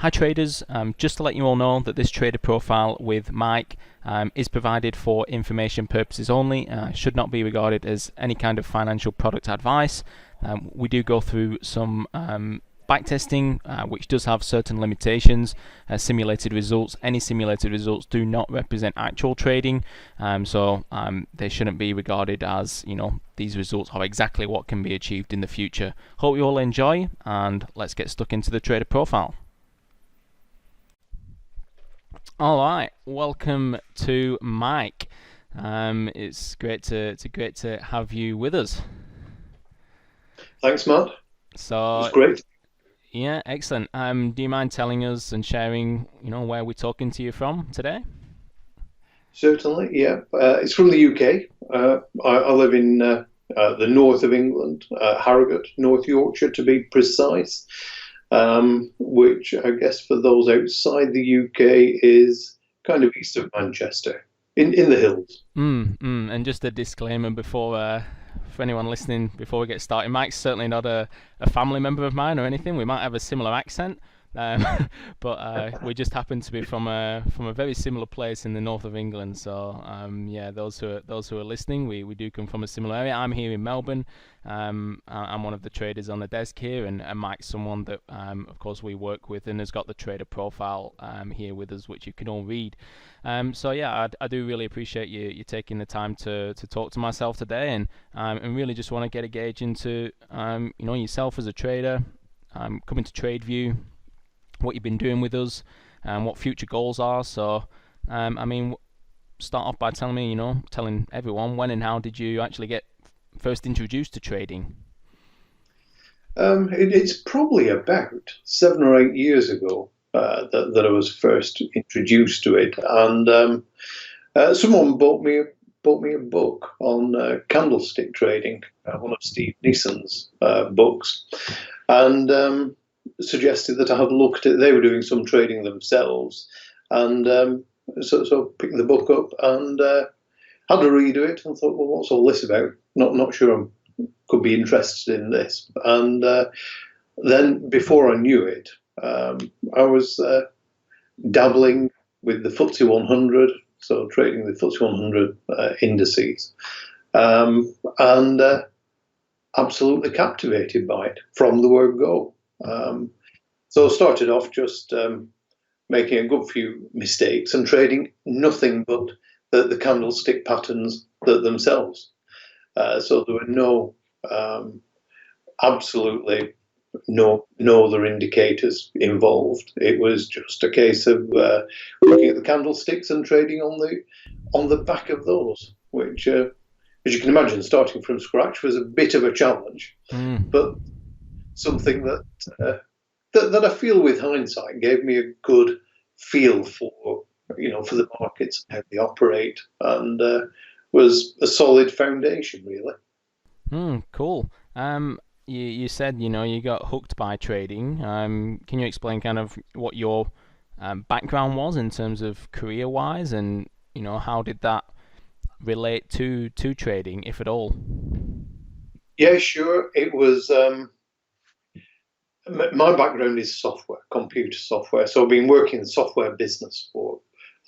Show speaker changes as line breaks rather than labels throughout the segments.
Hi traders, just to let you all know that this trader profile with Mike is provided for information purposes only, should not be regarded as any kind of financial product advice. We do go through some backtesting, which does have certain limitations. Simulated results, any simulated results do not represent actual trading, so they shouldn't be regarded as, these results are exactly what can be achieved in the future. Hope you all enjoy, and let's get stuck into the trader profile. All right, welcome to Mike. It's great to have you with us.
Thanks, Matt. It
So
was great.
yeah, excellent. Do you mind telling us and sharing, where we're talking to you from today?
Certainly, yeah. It's from the UK. I live in the north of England, Harrogate, North Yorkshire to be precise, which I guess for those outside the UK is kind of east of Manchester, in the hills.
And just a disclaimer before, for anyone listening, before we get started, Mike's certainly not a family member of mine or anything. We might have a similar accent, um, but we just happen to be from a very similar place in the north of England. So yeah, those who are listening, we do come from a similar area. I'm here in Melbourne. I'm one of the traders on the desk here, and Mike's someone that, of course, we work with and has got the trader profile here with us, which you can all read. So yeah, I do really appreciate you taking the time to talk to myself today, and really just want to get a gauge into yourself as a trader, coming to TradeView, what you've been doing with us, and what future goals are. So start off by telling me, telling everyone, when and how did you actually get first introduced to trading?
It's probably about 7 or 8 years ago that I was first introduced to it, and someone bought me a book on candlestick trading, one of Steve Nison's books, and suggested that I have a look at it. They were doing some trading themselves, and so picked the book up and had a read of it and thought, well, what's all this about? Not sure I could be interested in this. And then before I knew it, I was dabbling with the FTSE 100, so trading the FTSE 100 indices, and absolutely captivated by it from the word go. So I started off just making a good few mistakes and trading nothing but the candlestick patterns themselves. So there were absolutely no other indicators involved. It was just a case of looking at the candlesticks and trading on the back of those, which, as you can imagine, starting from scratch was a bit of a challenge, but something that I feel with hindsight gave me a good feel for for the markets and how they operate, and was a solid foundation really.
Cool. You said you got hooked by trading. Can you explain kind of what your background was in terms of career-wise, and how did that relate to trading, if at all?
Yeah, sure. It was. My background is software, computer software. So I've been working in the software business for,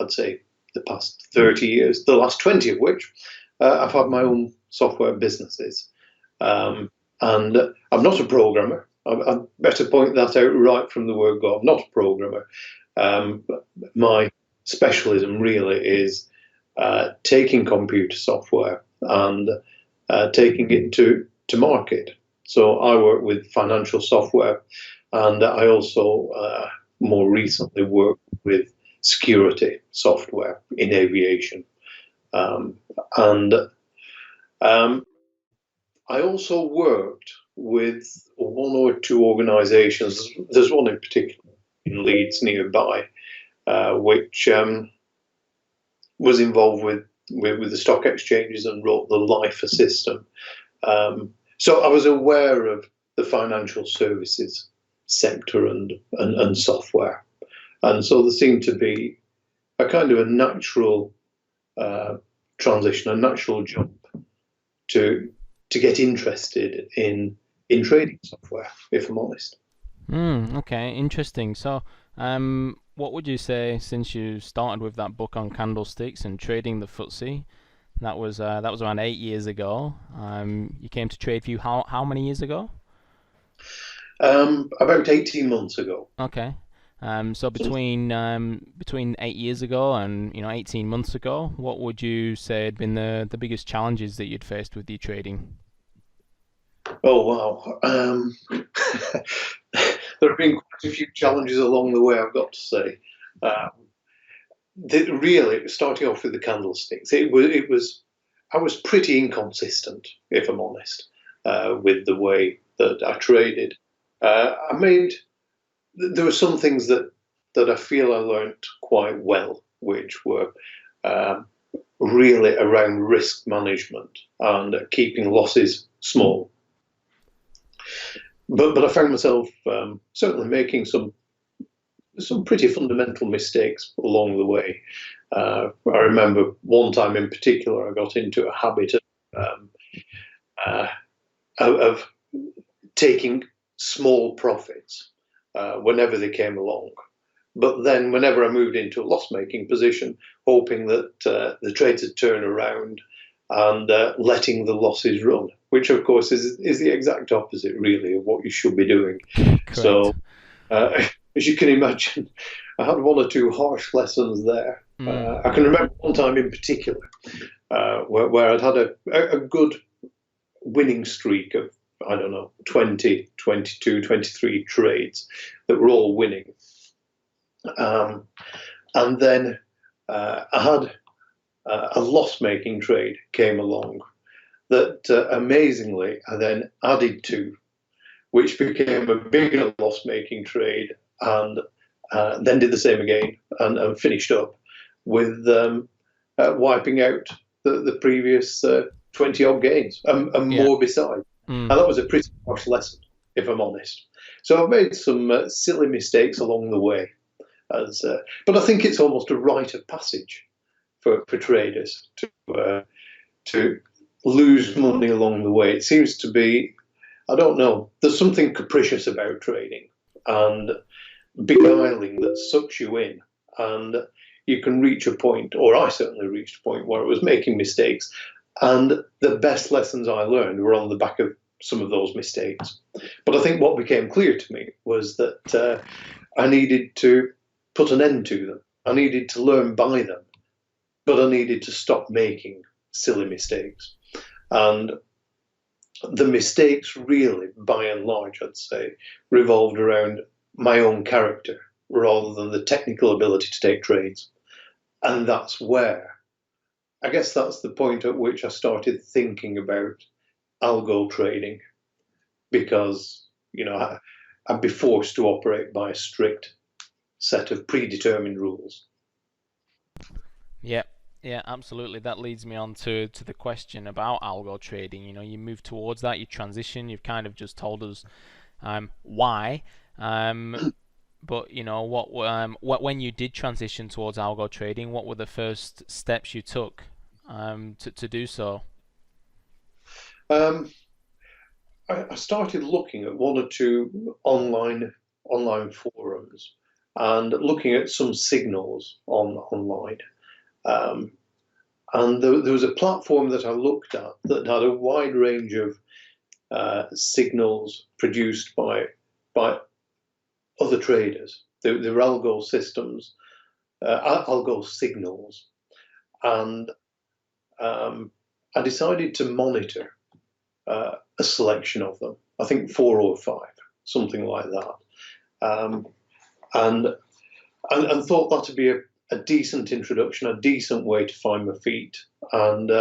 I'd say, the past 30 years, the last 20 of which I've had my own software businesses. And I'm not a programmer. I'd better point that out right from the word go. I'm not a programmer. My specialism really is taking computer software and taking it to market. So I work with financial software, and I also more recently work with security software in aviation. And I also worked with one or two organisations. There's one in particular in Leeds nearby, which was involved with the stock exchanges and wrote the LIFA system. So I was aware of the financial services sector and software. And so there seemed to be a kind of a natural transition, a natural jump to get interested in trading software, if I'm honest.
Okay, interesting. So, What would you say, since you started with that book on candlesticks and trading the FTSE? That was around 8 years ago. You came to TradeView how many years ago?
About 18 months ago.
Okay. So between 8 years ago and 18 months ago, what would you say had been the biggest challenges that you'd faced with your trading?
Oh, wow. There have been quite a few challenges along the way, I've got to say. Um, really, starting off with the candlesticks, I was pretty inconsistent, if I'm honest, with the way that I traded. There were some things that I feel I learnt quite well, which were um, really around risk management and keeping losses small. But I found myself certainly making some pretty fundamental mistakes along the way. I remember one time in particular, I got into a habit um, uh, of taking small profits whenever they came along. But then, whenever I moved into a loss-making position, hoping that the trades would turn around and letting the losses run, which of course is the exact opposite, really, of what you should be doing.
Correct.
So, uh, as you can imagine, I had one or two harsh lessons there. I can
Mm.
remember one time in particular where I'd had a good winning streak of, I don't know, 20, 22, 23 trades that were all winning. Um, and then I had a loss-making trade came along that amazingly I then added to, which became a bigger loss-making trade, and then did the same again and finished up with wiping out the previous 20 odd gains and
Yeah.
more besides.
Mm.
And that was a pretty harsh lesson, if I'm honest. So I've made some silly mistakes along the way, but I think it's almost a rite of passage for traders to lose money along the way. It seems to be, I don't know, there's something capricious about trading and beguiling that sucks you in. And you can reach a point, or I certainly reached a point where I was making mistakes. And the best lessons I learned were on the back of some of those mistakes. But I think what became clear to me was that I needed to put an end to them. I needed to learn by them, but I needed to stop making silly mistakes. And the mistakes really, by and large, I'd say, revolved around my own character rather than the technical ability to take trades. And that's where, I guess that's the point at which I started thinking about algo trading, because, I'd be forced to operate by a strict set of predetermined rules.
Yeah, yeah, absolutely. That leads me on to the question about algo trading. You move towards that, you transition. You've kind of just told us why, um, but when you did transition towards algo trading, what were the first steps you took to do so?
Um, I started looking at one or two online forums and looking at some signals online. Um, and there was a platform that I looked at that had a wide range of signals produced by other traders. They were algo systems, algo signals, and um, I decided to monitor a selection of them. I think four or five, something like that, um, and, and thought that would be a decent introduction, a decent way to find my feet. And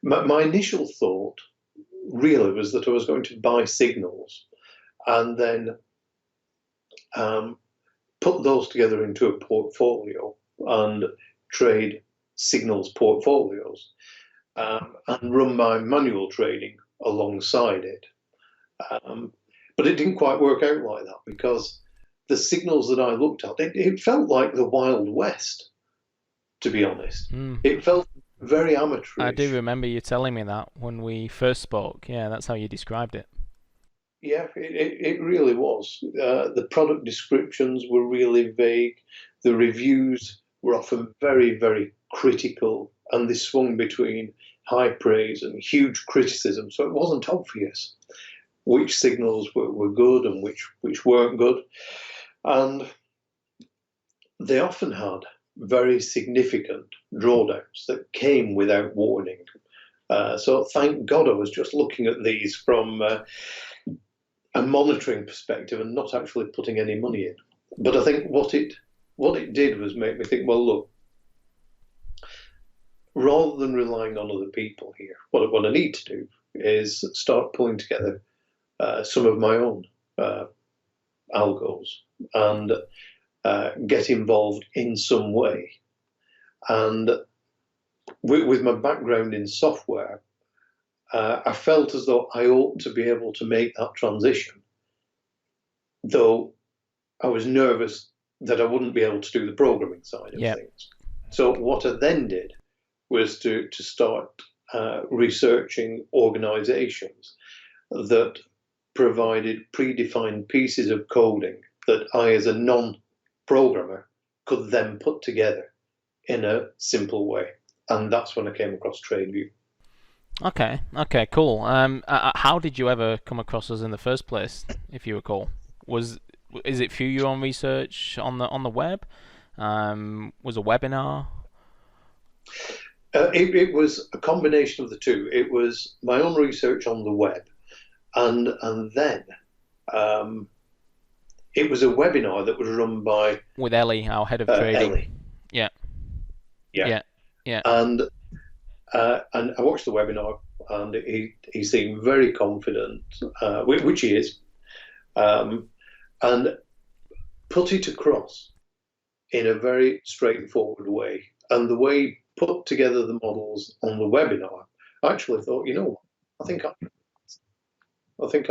my initial thought really was that I was going to buy signals and then um, put those together into a portfolio and trade signals portfolios, and run my manual trading alongside it. Um, but it didn't quite work out like that, because the signals that I looked at, it felt like the Wild West, to be honest.
Mm.
It felt very
I do
amateurish.
remember you telling me that when we first spoke. Yeah, that's how you described it.
Yeah, it really was. The product descriptions were really vague. The reviews were often very, very critical, and they swung between high praise and huge criticism. So it wasn't obvious which signals were good and which weren't good. And they often had very significant drawdowns that came without warning. So thank God I was just looking at these from a monitoring perspective and not actually putting any money in. But I think what it did was make me think, well, look, rather than relying on other people here, what I need to do is start pulling together some of my own algos and get involved in some way. And with my background in software, I felt as though I ought to be able to make that transition, though I was nervous that I wouldn't be able to do the programming side of
Yeah.
things. So what I then did was to start researching organizations that provided predefined pieces of coding that I, as a non-programmer, could then put together in a simple way. And that's when I came across TradeView.
Okay. Okay. Cool. How did you ever come across us in the first place, if you recall? Was is it through your own research on the web? Was a webinar?
It was a combination of the two. It was my own research on the web, and then um, it was a webinar that was run by
With Ellie, our head of trading.
Ellie.
Yeah.
Yeah,
Yeah. Yeah.
and I watched the webinar, and he seemed very confident, which he is, um, and put it across in a very straightforward way. And the way he put together the models on the webinar, I actually thought, you know, I think I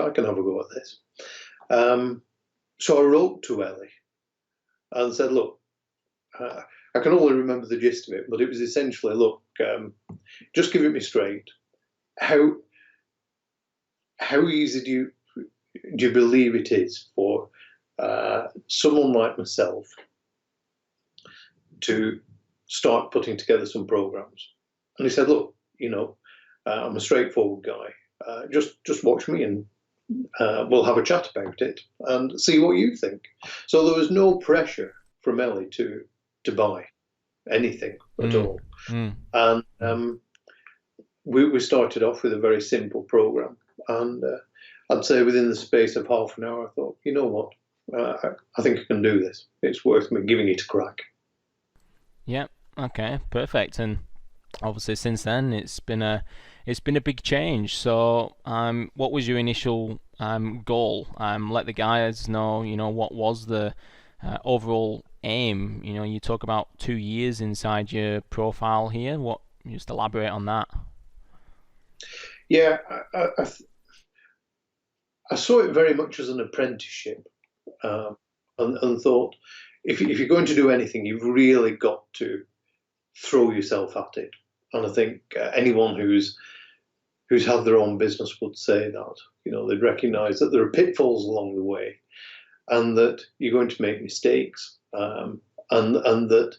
can have a go at this. So I wrote to Ellie and said, look, I can only remember the gist of it, but it was essentially, look, just give it me straight. How easy do you believe it is for someone like myself to start putting together some programs? And he said, look, you know, I'm a straightforward guy. Just watch me, and we'll have a chat about it and see what you think. So there was no pressure from Ellie to buy anything at
Mm.
all.
Mm.
And we started off with a very simple program. And I'd say within the space of half an hour, I thought, you know what, I think I can do this. It's worth me giving it a crack.
Yeah. Okay. Perfect. And obviously since then it's been a big change. So what was your initial goal? Let the guys know, what was the overall aim. You talk about 2 years inside your profile here. What, just elaborate on that.
Yeah, I saw it very much as an apprenticeship, um, and thought if you're going to do anything, you've really got to throw yourself at it. And I think anyone who's had their own business would say that. They'd recognise that there are pitfalls along the way, and that you're going to make mistakes, and that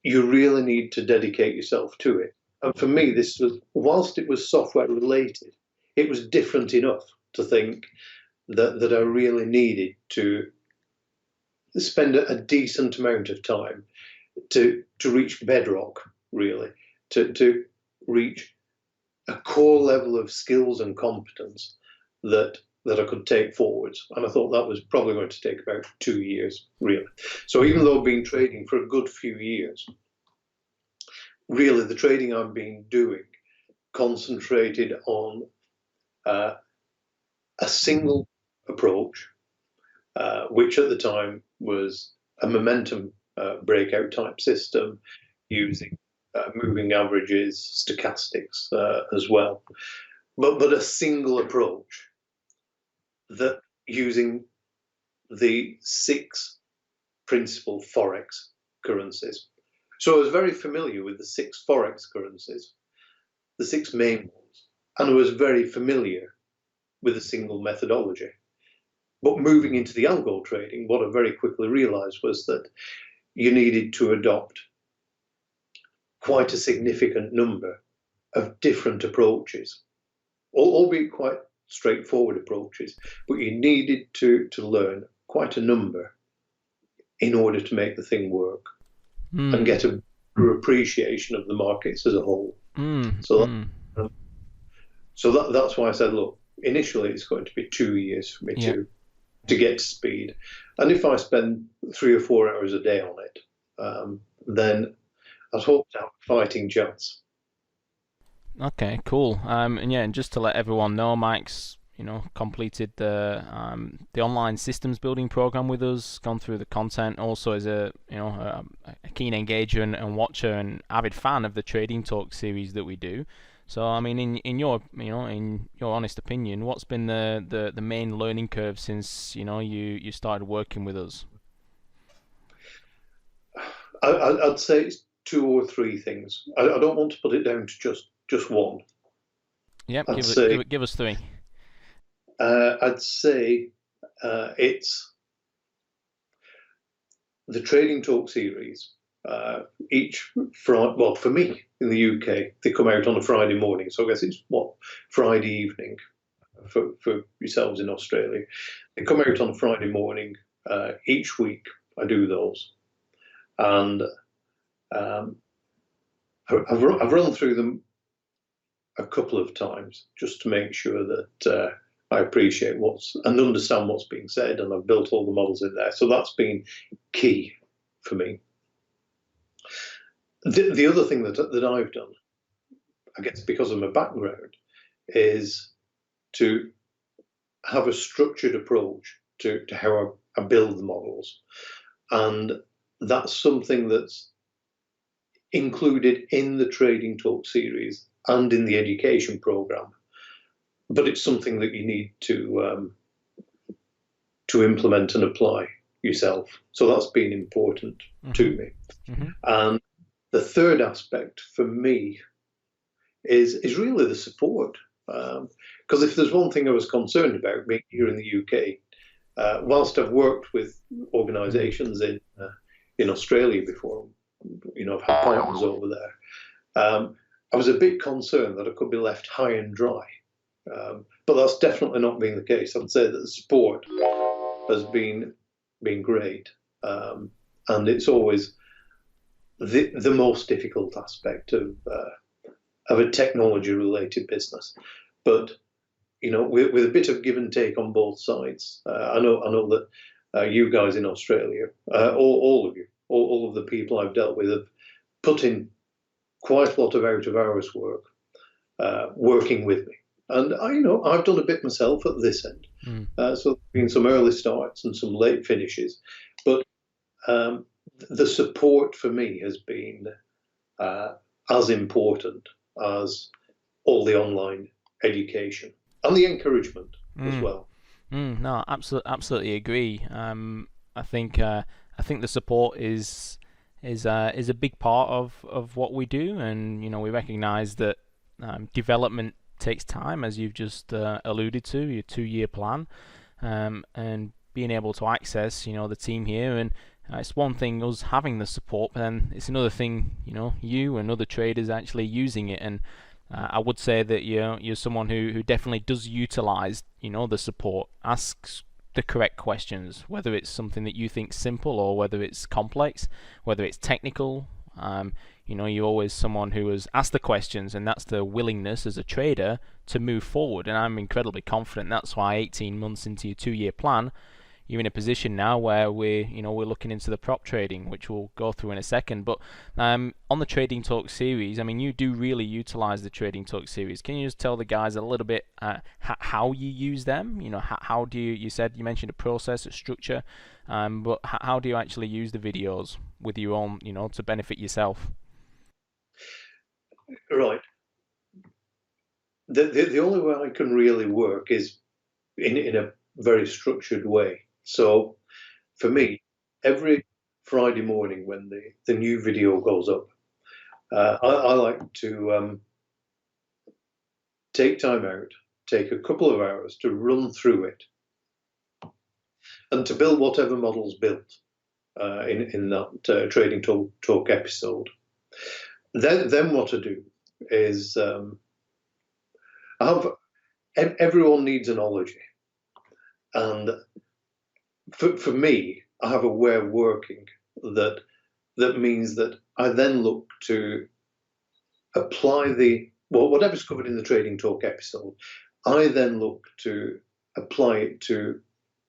you really need to dedicate yourself to it. And for me, this was, whilst it was software related, it was different enough to think that I really needed to spend a decent amount of time to reach bedrock, really, to reach a core level of skills and competence that I could take forwards. And I thought that was probably going to take about 2 years, really. So even though I've been trading for a good few years, really the trading I've been doing concentrated on a single approach, which at the time was a momentum breakout type system using moving averages, stochastics as well, but a single approach that using the 6 principal forex currencies. So I was very familiar with the 6 forex currencies, the 6 main ones, and I was very familiar with a single methodology. But moving into the algo trading, what I very quickly realized was that you needed to adopt quite a significant number of different approaches, albeit quite straightforward approaches, but you needed to learn quite a number in order to make the thing work and get a appreciation of the markets as a whole. So that's why I said, look, initially it's going to be 2 years for me to get to speed. And if I spend 3 or 4 hours a day on it, then I'd hope to have a fighting chance.
Okay, cool. And just to let everyone know, Mike's completed the online systems building program with us, gone through the content, also as a keen engager and watcher and avid fan of the Trading Talk series that we do. So I mean, in your honest opinion, what's been the main learning curve since you started working with us?
I'd say it's 2 or 3 things. I don't want to put it down to just one.
Yep, give us 3.
I'd say it's the Trading Talk series. Each Friday, well, for me in the UK, they come out on a Friday morning. So I guess it's Friday evening for yourselves in Australia. They come out on a Friday morning each week. I do those, and I've run through them a couple of times just to make sure that I appreciate and understand what's being said, and I've built all the models in there. So that's been key for me. The other thing that I've done, I guess because of my background, is to have a structured approach to how I build the models. And that's something that's included in the Trading Talk series and in the education program. But it's something that you need to implement and apply yourself. So that's been important to me. And the third aspect for me is really the support. Because if there's one thing I was concerned about being here in the UK, whilst I've worked with organisations in Australia before, I've had partners over there, I was a bit concerned that I could be left high and dry. But that's definitely not been the case. I'd say that the support has been great, and it's always the most difficult aspect of a technology-related business. But with a bit of give and take on both sides, I know that you guys in Australia, all of you, all of the people I've dealt with, have put in quite a lot of out of hours work, working with me. And I've done a bit myself at this end. So there's been some early starts and some late finishes, but the support for me has been as important as all the online education and the encouragement as well.
No, absolutely agree. I think the support is a big part of what we do, and we recognise that development takes time, as you've just alluded to, your 2-year plan, and being able to access the team here. And it's one thing us having the support, but then it's another thing you and other traders actually using it. And I would say that you're someone who definitely does utilize the support, asks the correct questions, whether it's something that you think simple or whether it's complex, whether it's technical. You're always someone who has asked the questions, and that's the willingness as a trader to move forward. And I'm incredibly confident that's why 18 months into your 2-year plan, you're in a position now where we're looking into the prop trading, which we'll go through in a second. But on the Trading Talk series, I mean, you do really utilize the Trading Talk series. Can you just tell the guys a little bit how you use them? How do you mentioned a process, a structure, but how do you actually use the videos with your own, to benefit yourself?
Right. The only way I can really work is in a very structured way. So for me, every Friday morning when the new video goes up, I like to take time out, take a couple of hours to run through it and to build whatever model's built in that Trading Talk episode. Then what to do is everyone needs an ology, and for me, I have a way of working that means that I then look to apply whatever's covered in the Trading Talk episode. I then look to apply it to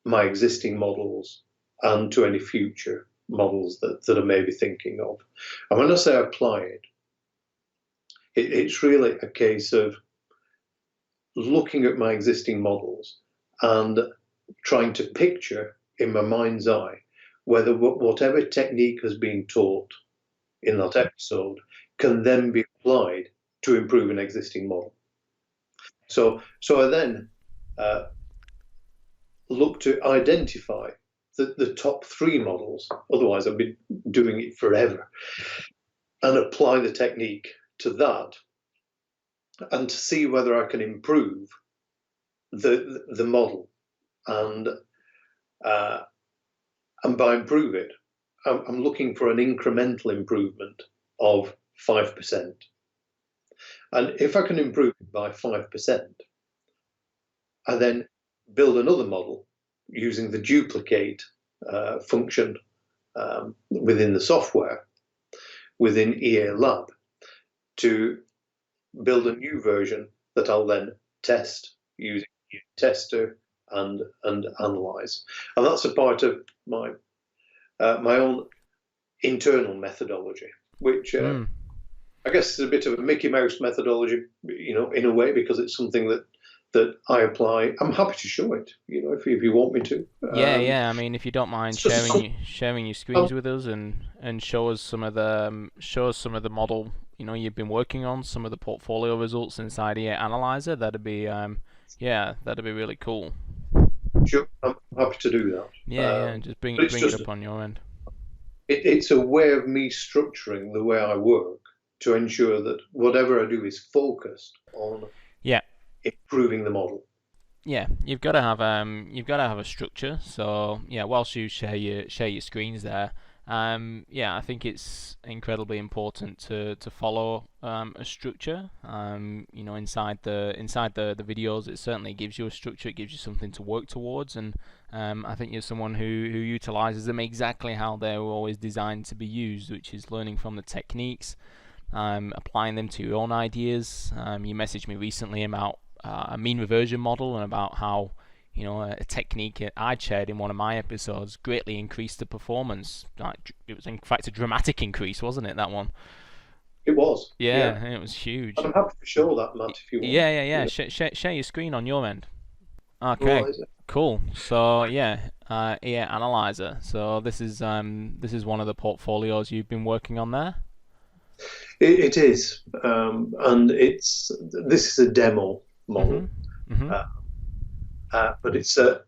my existing models and to any future models that I may be thinking of. And when I say apply it, it's really a case of looking at my existing models and trying to picture in my mind's eye whether whatever technique has been taught in that episode can then be applied to improve an existing model. So I then look to identify the top 3 models, otherwise I'd be doing it forever, and apply the technique to that, and to see whether I can improve the model, and by improve it, I'm looking for an incremental improvement of 5%. And if I can improve it by 5%, I then build another model using the duplicate function within the software, within EA Lab, to build a new version that I'll then test using EA Tester and analyze. And that's a part of my own internal methodology, which I guess is a bit of a Mickey Mouse methodology, in a way, because it's something that I apply. I'm happy to show it, if you want me to.
Yeah. I mean, if you don't mind sharing your screens with us and show us some of the model you've been working on, some of the portfolio results inside EA Analyzer, that'd be really cool.
Sure, I'm happy to do that.
Yeah, just bring it up on your end.
It's a way of me structuring the way I work to ensure that whatever I do is focused on improving the model.
Yeah, you've got to have a structure. So yeah, whilst you share your screens there, I think it's incredibly important to follow a structure. Inside the videos, it certainly gives you a structure. It gives you something to work towards, and I think you're someone who utilizes them exactly how they were always designed to be used, which is learning from the techniques, applying them to your own ideas. You messaged me recently about a mean reversion model and about how a technique I'd shared in one of my episodes greatly increased the performance. It was in fact a dramatic increase, wasn't it, that one?
It was.
Yeah. It was huge.
I'm happy to show that, Matt, if you want.
Yeah. Share your screen on your end. Okay, cool. So EA Analyzer. So this is one of the portfolios you've been working on there.
It is, and this is a demo model, but it's an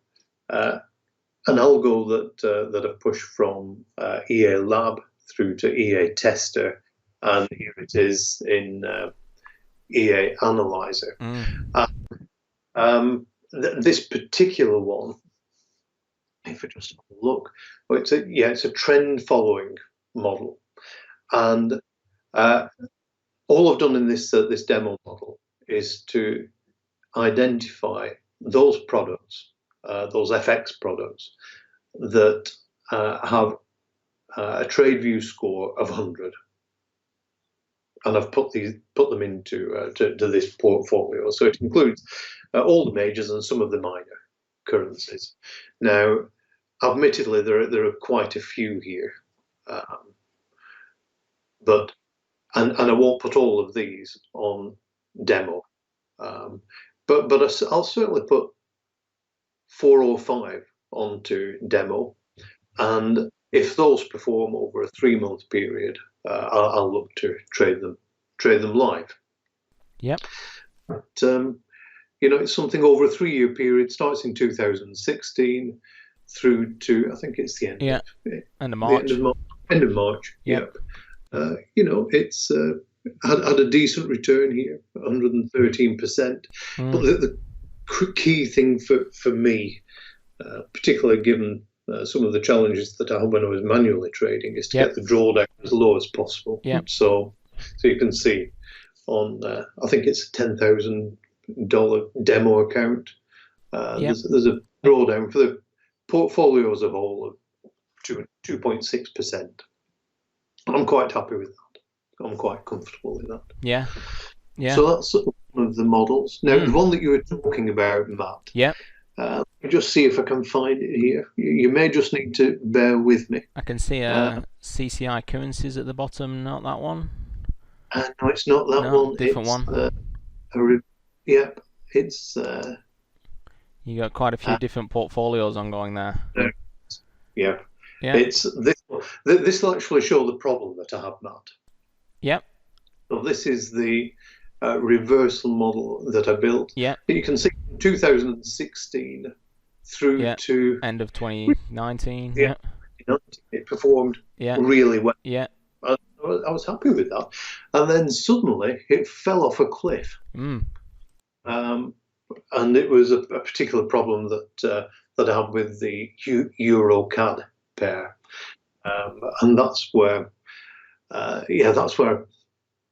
algo that I've pushed from EA Lab through to EA Tester, and here it is in EA Analyzer. This particular one, if I just look, it's a trend following model, and all I've done in this demo model is to identify those products, those FX products that have a trade view score of 100, and I've put them into to this portfolio. So it includes all the majors and some of the minor currencies. Now, admittedly, there are quite a few here, but I won't put all of these on demo, but I'll certainly put 4 or 5 onto demo, and if those perform over a 3-month period, I'll look to trade them live.
Yep.
But, it's something over a 3-year period. Starts in 2016 through to, I think it's the end.
Yeah. End of March.
End of March.
Yep.
It's had a decent return here, 113%. But key thing for me, particularly given some of the challenges that I had when I was manually trading, is to
Yep.
get the drawdown as low as possible.
Yep.
So you can see on, I think it's a $10,000 demo account.
Yep.
There's a drawdown for the portfolio as a whole of 2.6%. I'm quite happy with that. I'm quite comfortable with that.
Yeah. Yeah.
So that's one of the models. Now, the one that you were talking about, Matt.
Yeah.
Let me just see if I can find it here. You may just need to bear with me.
I can see CCI currencies at the bottom, not that one.
No, it's not that
No,
one.
different one.
Yep, it's.
You got quite a few different portfolios ongoing there.
Yeah.
Yeah.
It's this. This will actually show the problem that I have, Matt.
Yep.
So this is the reversal model that I built.
Yeah.
You can see from 2016 through to
end of 2019. Yeah.
It performed really well.
Yeah.
I was happy with that. And then suddenly it fell off a cliff. And it was a particular problem that I had with the Euro CAD pair. And that's where I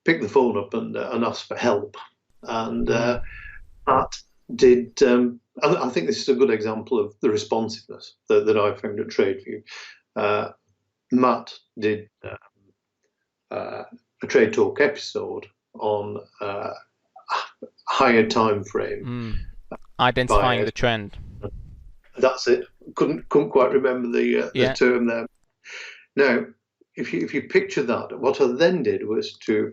picked the phone up and asked for help. And Matt did, and I think this is a good example of the responsiveness that I found at TradeView. Matt did a Trade Talk episode on higher time frame.
Identifying the trend.
That's it. Couldn't quite remember the term there. Now, if you picture that, what I then did was to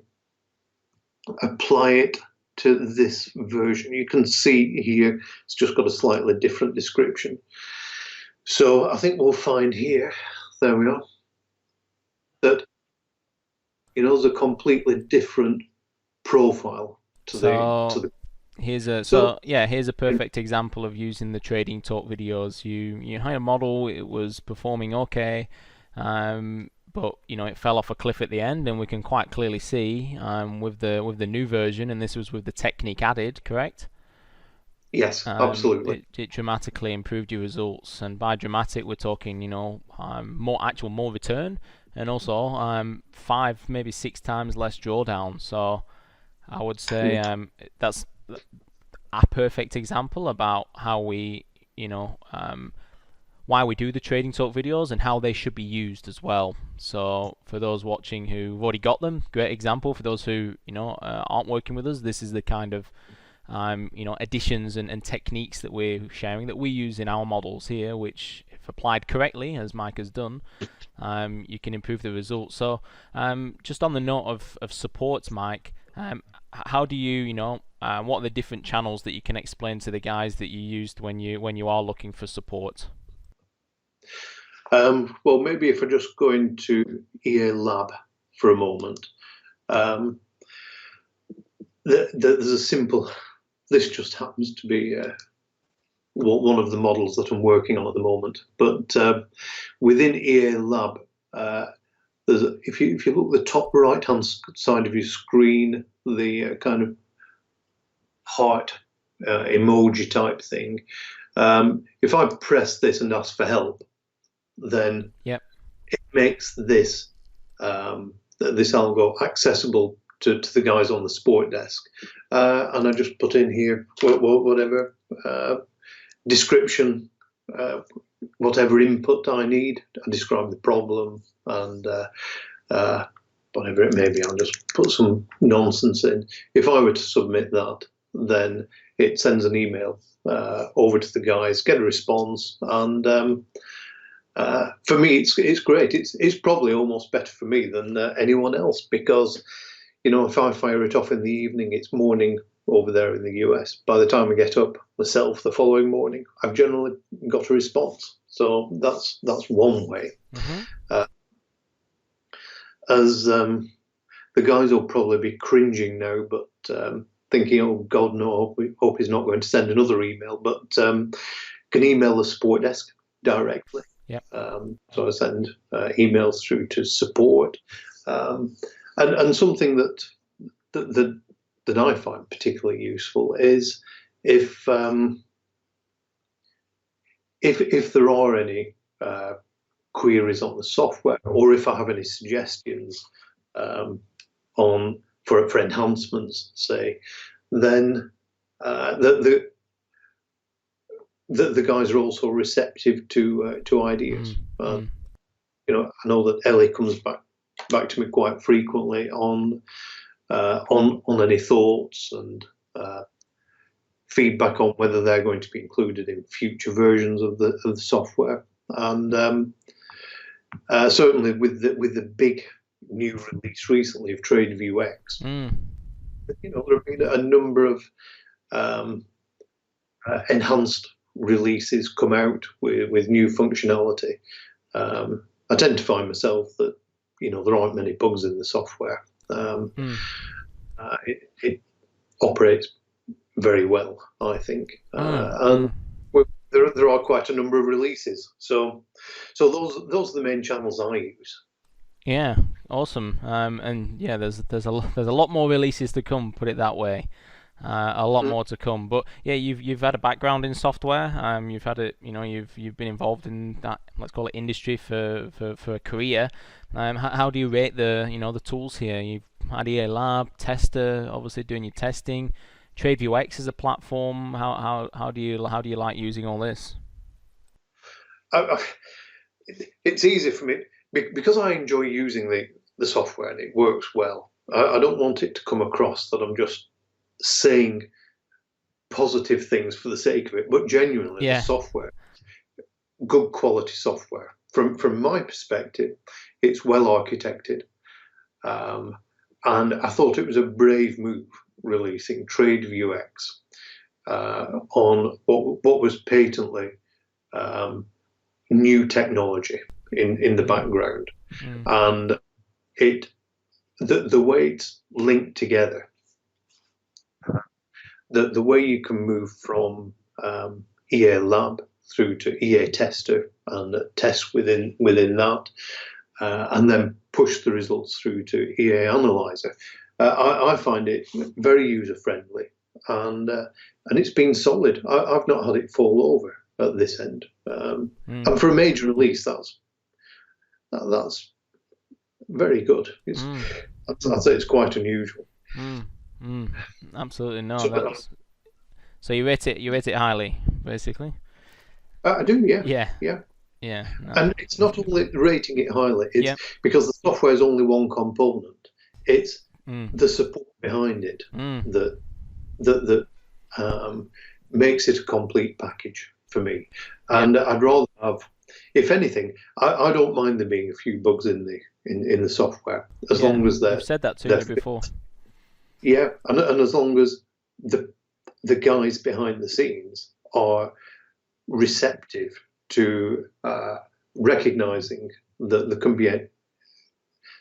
apply it to this version. You can see here it's just got a slightly different description. So I think we'll find here, there we are, that there's a completely different profile to the
here's a perfect example of using the Trading Talk videos. You had a model, it was performing okay, but it fell off a cliff at the end, and we can quite clearly see with the new version, and this was with the technique added, correct?
Yes, absolutely.
It dramatically improved your results, and by dramatic we're talking more return, and also 5 maybe 6 times less drawdown. So I would say that's a perfect example about how we why we do the Trading Talk videos and how they should be used as well. So for those watching who've already got them, great example. For those who aren't working with us, this is the kind of additions and techniques that we're sharing, that we use in our models here, which if applied correctly, as Mike has done, you can improve the results. So just on the note of support, Mike, how do you what are the different channels that you can explain to the guys that you used when you are looking for support?
Well, maybe if I just go into EA Lab for a moment, there's a simple. This just happens to be one of the models that I'm working on at the moment. But within EA Lab, if you look at the top right-hand side of your screen, the kind of heart emoji type thing. If I press this and ask for help, then it makes this algo accessible to the guys on the support desk, and I just put in here whatever description, whatever input I need. I describe the problem and whatever it may be. I'll just put some nonsense in. If I were to submit that, then it sends an email over to the guys, get a response, and for me, it's great. It's probably almost better for me than anyone else, because if I fire it off in the evening, it's morning over there in the US. By the time I get up myself the following morning, I've generally got a response. So that's one way. Mm-hmm. As the guys will probably be cringing now, but thinking, oh God, no, we hope he's not going to send another email. But can email the support desk directly.
Yep.
So I send emails through to support, and something that I find particularly useful is if if there are any queries on the software, or if I have any suggestions on for enhancements, say, then the the guys are also receptive to ideas. I know that Ellie comes back to me quite frequently on any thoughts and feedback on whether they're going to be included in future versions of the software. And certainly with the big new release recently of TradeView X, there have been a number of enhanced releases come out with new functionality. I tend to find myself that there aren't many bugs in the software. It operates very well, I think, and there are quite a number of releases. So those are the main channels I use.
Yeah, awesome. And yeah, there's a lot more releases to come. Put it that way. A lot more to come. But yeah, you've had a background in software. You've had it. You've been involved in that, let's call it, industry for a career. How do you rate the tools here? You've had EA Lab, Tester, obviously doing your testing. TradeView X as a platform. How do you like using all this?
It's easy for me because I enjoy using the software and it works well. I don't want it to come across that I'm just saying positive things for the sake of it, but genuinely, the software, good quality software. From my perspective, it's well architected, and I thought it was a brave move releasing TradeView X on what was patently new technology in the background, and the way it's linked together. The way you can move from EA Lab through to EA Tester and test within that, and then push the results through to EA Analyzer. I find it very user friendly, and it's been solid. I've not had it fall over at this end, and for a major release, that's very good. I'd say it's quite unusual.
Absolutely no. So you rate it highly, basically.
I do, yeah.
Yeah. No.
And it's not only rating it highly; it's because the software is only one component. It's the support behind it that makes it a complete package for me. And I'd rather have, if anything, I don't mind there being a few bugs in the software as long as they're.
You've said that to me before.
Yeah, and as long as the guys behind the scenes are receptive to recognizing that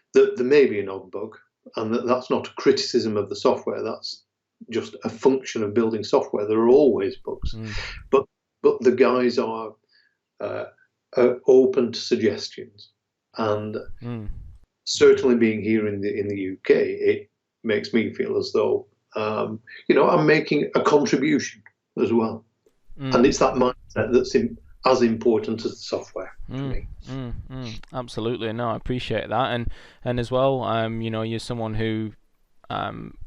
there may be an odd bug, and that's not a criticism of the software. That's just a function of building software. There are always bugs, but the guys are open to suggestions, and certainly being here in the UK, it makes me feel as though I'm making a contribution as well, and it's that mindset that's as important as the software for me.
Absolutely, no, I appreciate that, and as well, you're someone who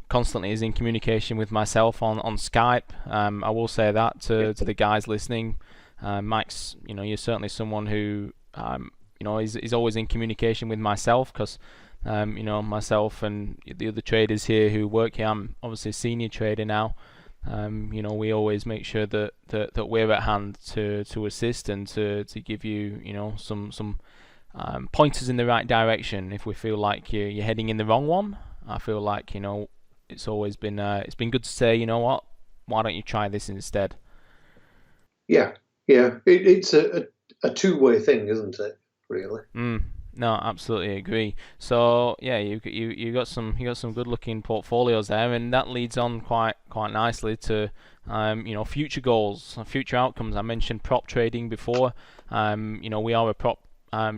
constantly is in communication with myself on Skype. I will say that to the guys listening, Mike's, you're certainly someone who is always in communication with myself, because myself and the other traders here who work here, I'm obviously a senior trader now. We always make sure that we're at hand to assist and to give you some pointers in the right direction if we feel like you're heading in the wrong one. I feel like it's always been good to say, you know what, why don't you try this instead?
Yeah. It's a two-way thing, isn't it? Really.
No, absolutely agree. So yeah, you got some good looking portfolios there, and that leads on quite nicely to future goals, future outcomes. I mentioned prop trading before. We are a prop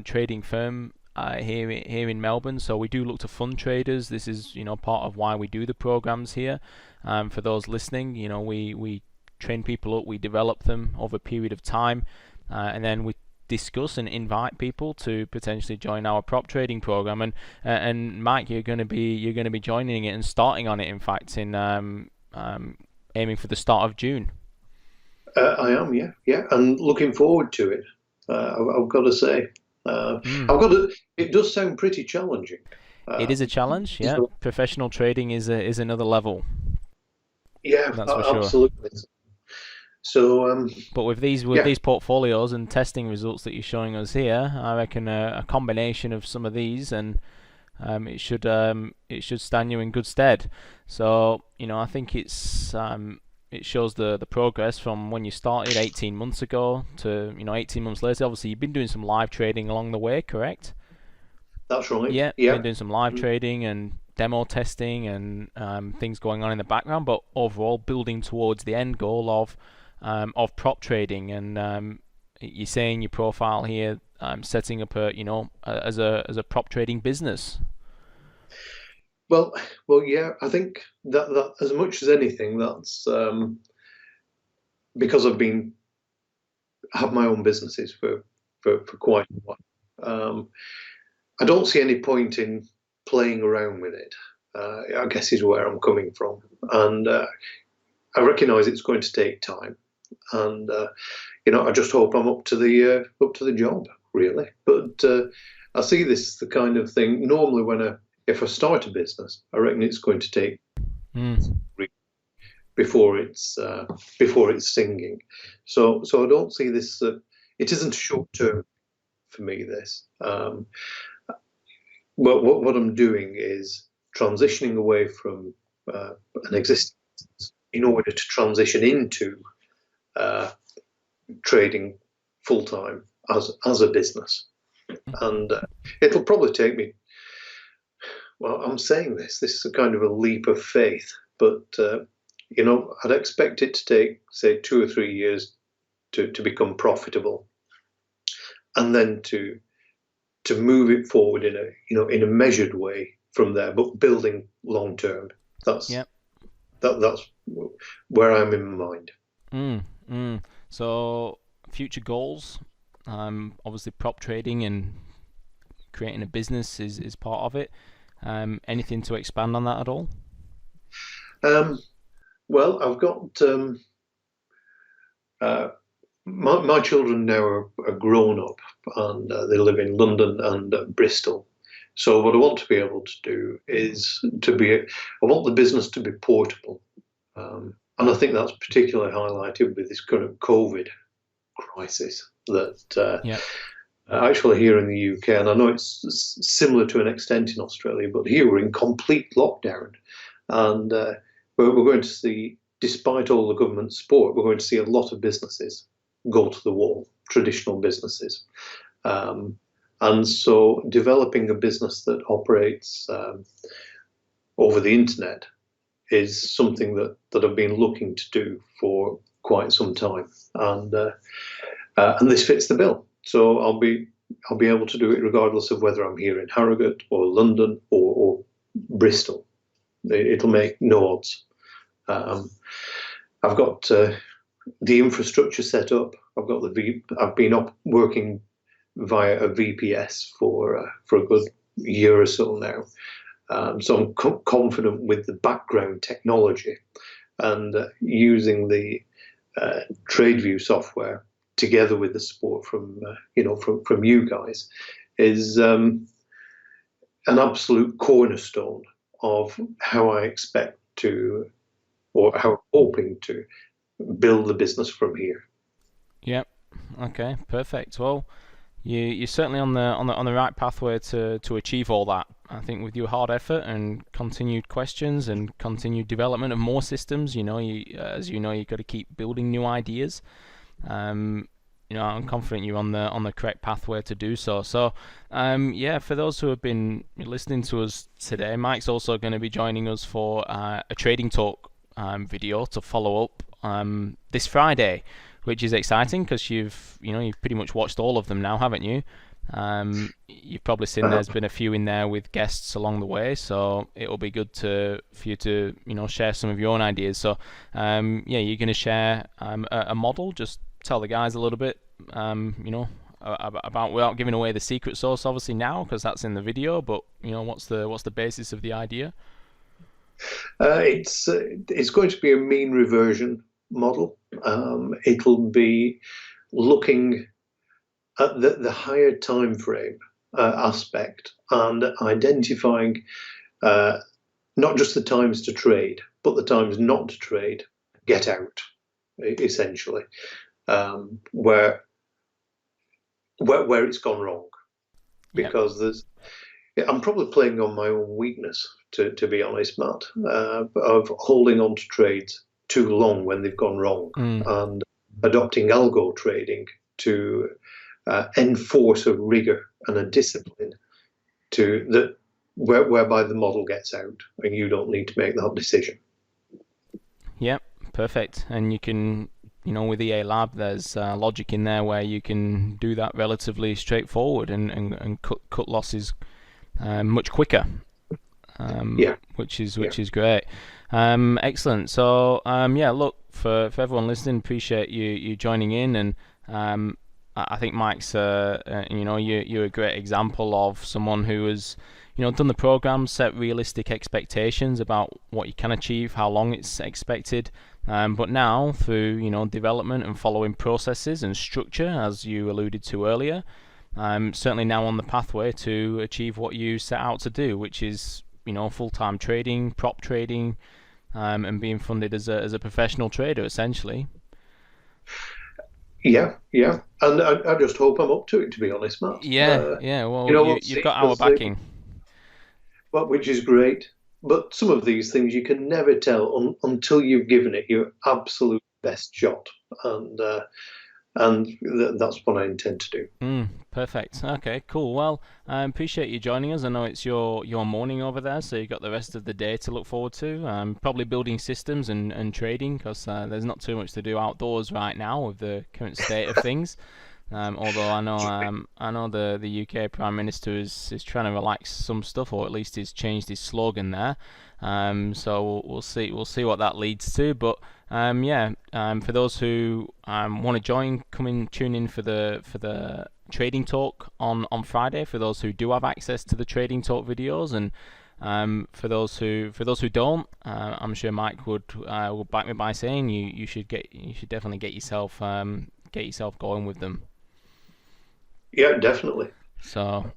trading firm here in Melbourne, so we do look to fund traders. This is part of why we do the programs here. For those listening, we train people up, we develop them over a period of time, and then we discuss and invite people to potentially join our prop trading program. And Mike, you're going to be joining it and starting on it. In fact, in aiming for the start of June.
I am, yeah, and looking forward to it. I've got to say, It does sound pretty challenging.
It is a challenge, yeah.
So,
Professional trading is another level.
yeah,
That's for sure.
absolutely. So,
but with these portfolios and testing results that you're showing us here, I reckon a combination of some of these, and it should stand you in good stead. So I think it shows the progress from when you started 18 months ago to 18 months later. Obviously, you've been doing some live trading along the way, correct?
That's right.
Yeah, been doing some live trading and demo testing and things going on in the background, but overall building towards the end goal of prop trading. And you're saying your profile here, setting up as a prop trading business.
Well, yeah. I think that as much as anything, that's because I've have my own businesses for quite a while. I don't see any point in playing around with it. I guess is where I'm coming from, and I recognise it's going to take time, and I just hope I'm up to the job, really. But I see this the kind of thing. Normally, if I start a business, I reckon it's going to take before it's singing. So I don't see this. It isn't short term for me. This. But what I'm doing is transitioning away from an existing business in order to transition into trading full time as a business, and it'll probably take me. Well, I'm saying this is a kind of a leap of faith, but I'd expect it to take, say, 2 or 3 years to become profitable, and then to move it forward in a measured way from there, but building long term. That's where I'm in my mind.
So future goals, obviously prop trading and creating a business is part of it. Anything to expand on that at all?
Well, I've got my children now are grown up, and they live in London and Bristol. So what I want to be able to do is I want the business to be portable, and I think that's particularly highlighted with this current COVID crisis that. Actually, here in the UK, and I know it's similar to an extent in Australia, but here we're in complete lockdown, and we're going to see, despite all the government support, we're going to see a lot of businesses go to the wall, traditional businesses, and so developing a business that operates over the internet is something that I've been looking to do for quite some time, and this fits the bill. So I'll be able to do it regardless of whether I'm here in Harrogate or London or Bristol. It'll make no odds. I've got the infrastructure set up. I've been working via a VPS for a good year or so now. So I'm confident with the background technology and using the TradeView software, together with the support from you guys, is an absolute cornerstone of how I expect to, or how I'm hoping to, build the business from here.
Yep. Okay. Perfect. Well, you're certainly on the right pathway to achieve all that. I think with your hard effort and continued questions and continued development of more systems, as you know, you've got to keep building new ideas. I'm confident you're on the correct pathway to do so. So, for those who have been listening to us today, Mike's also going to be joining us for a trading talk video to follow up this Friday, which is exciting because you've pretty much watched all of them now, haven't you? You've probably seen there's been a few in there with guests along the way, so it'll be good for you to share some of your own ideas. So you're going to share a model. Just tell the guys a little bit, about, without giving away the secret sauce, obviously now, because that's in the video. But what's the basis of the idea?
It's going to be a mean reversion model. It'll be looking at the higher time frame aspect and identifying not just the times to trade, but the times not to trade, get out, essentially, where it's gone wrong. Because I'm probably playing on my own weakness, to be honest, Matt, of holding on to trades too long when they've gone wrong, and adopting algo trading to enforce a rigor and a discipline whereby the model gets out and you don't need to make that decision.
Yep, perfect. And you can, with EA Lab, there's logic in there where you can do that relatively straightforward and cut losses much quicker. Which is great. Excellent. So look, for everyone listening, appreciate you joining in, and I think Mike's you're a great example of someone who has done the program, set realistic expectations about what you can achieve, how long it's expected, but now through development and following processes and structure, as you alluded to earlier, certainly now on the pathway to achieve what you set out to do, which is full-time trading, prop trading, and being funded as a professional trader, essentially.
Yeah, and I just hope I'm up to it, to be honest, Matt.
Well, you've got our backing.
Which is great. But some of these things you can never tell until you've given it your absolute best shot, and that's what I intend to do.
Perfect. Okay, cool. Well, I appreciate you joining us. I know it's your morning over there, so you've got the rest of the day to look forward to. Probably building systems and trading, because there's not too much to do outdoors right now with the current state of things. Although I know the UK Prime Minister is trying to relax some stuff, or at least he's changed his slogan there. So we'll see what that leads to. But for those who want to tune in for the trading talk on Friday. For those who do have access to the trading talk videos, and for those who don't, I'm sure Mike will back me by saying you should definitely get yourself going with them.
Yeah, definitely.
So,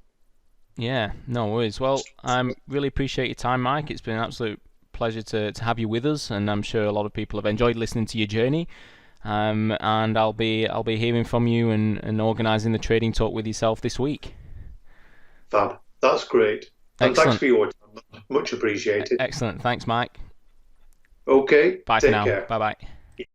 yeah, no worries. Well, I really appreciate your time, Mike. It's been an absolute pleasure to have you with us, and I'm sure a lot of people have enjoyed listening to your journey. And I'll be hearing from you and organising the trading talk with yourself this week.
Fab. That's great. And
Excellent.
Thanks for your time. Much appreciated.
Excellent. Thanks, Mike.
Okay.
Bye for now. Bye bye.